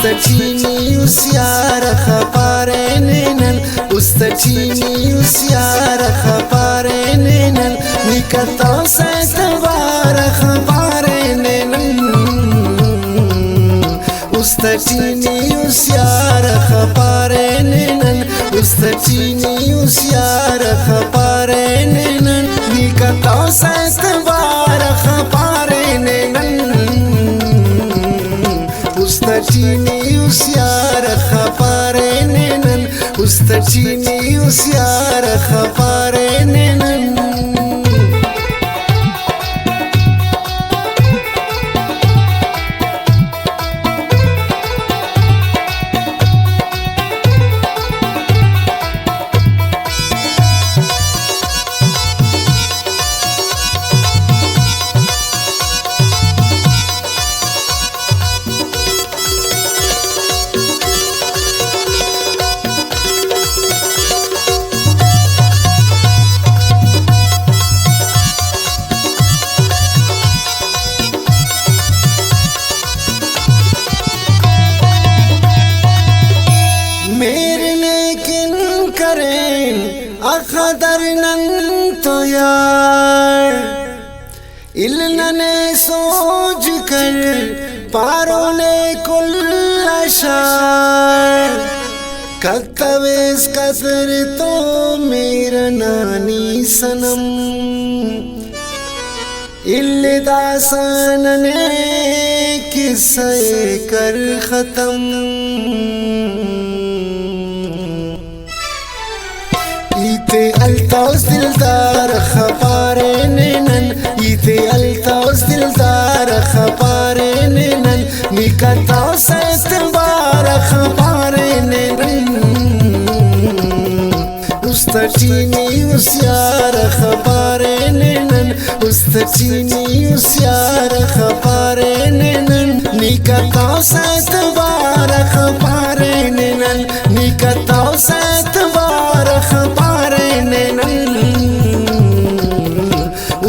Ustacini usiara khaparenenan, Ustacini usiara khaparenenan, Nikatau saitavara khaparenenan, Ustacini usiara khaparenenan, Ustacini usiara khaparenenan, Nikatau saitavara khaparenenan. Ustacini usiara khaparenenan, Ustacini usiara khaparenenan. अखदरनन तो यार इल्लने सोच कर पारों ने कुल अशार कत्तवेस कसर तो मेरा नानी सनम इल्लिदासन ने किस्से कर खत्म Ite altaus dildar khaparenenan, Ite altaus dildar khaparenenan, Nikataus saitvar khaparenenan. Ustacini usiara khaparenenan, Ustacini usiara khaparenenan, Nikataus saitvar khaparenenan, Nikataus saitvar khaparenenan.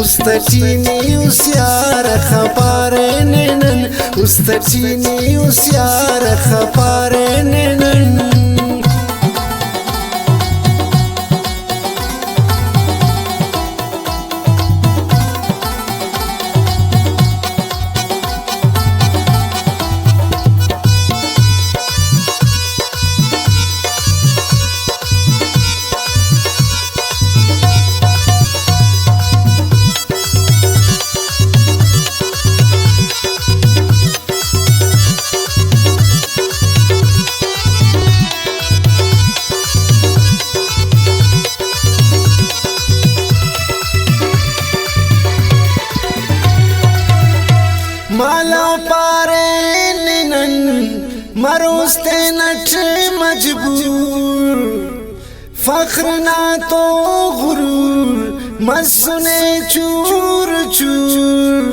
Ustacini usiara khaparenenan, Ustacini usiara khaparenenan. माला पारेनेनन मरोस्ते नट मजबूर फख्र ना तो गुरूर मस्ने चूर चूर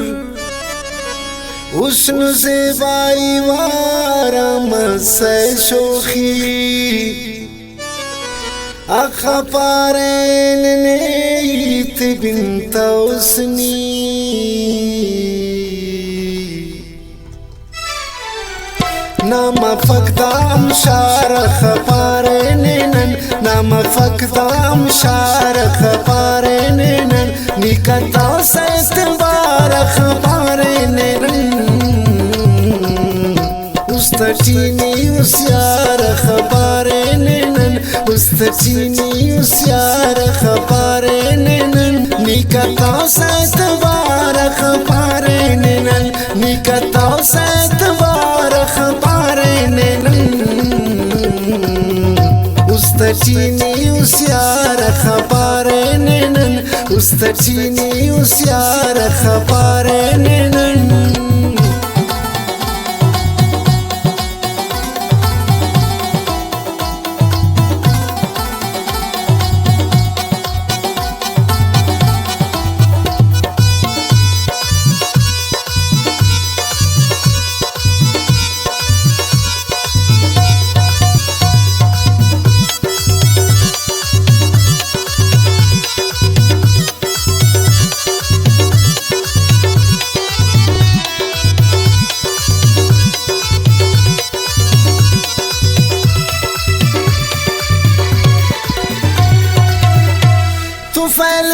हुस्न से बाई वारा मस्से शोखी अखपारेने इत बिनता उसनी Nama fakdam shara khaparenenan, Nama fakdam shara khaparenenan, Nikataw saitvar khaparenenan. Ustacini usiara khaparenenan, Ustacini usiara khaparenenan, Nikataw saitvar khaparenenan, Nikataw saitvar khaparenenan. Ustacini usiara khaparenenan, Ustacini usiara khaparenenan.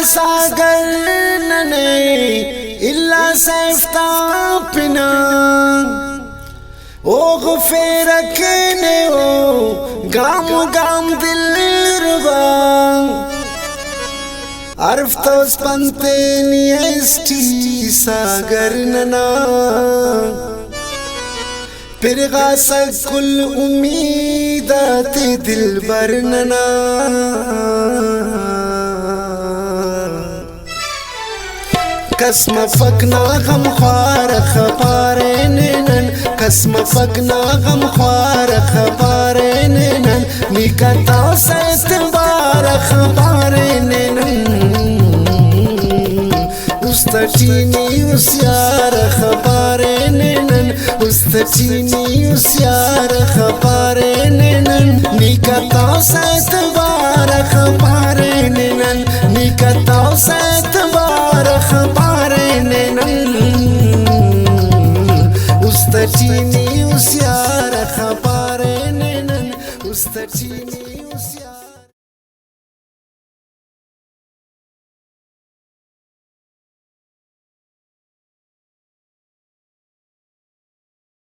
सागर नने इल्ला सैफ्ता पिना ओ गुफे रखने ओ गाम गाम दिल रुबा अर्फ तो स्पंते नियस्टी सागर नना पिरगा सकुल उम्मीदाते दिल बरनना कसम फकना गम ख्वार खपारे नैनन कसम फकना गम ख्वार खपारे नैनन निकता सतबार खपारे नैनन उस्तचीनी उस यार खपारे नैनन उस्तचीनी उस यार खपारे नैनन निकता सतबार खपारे नैनन निकता सतबार खपारे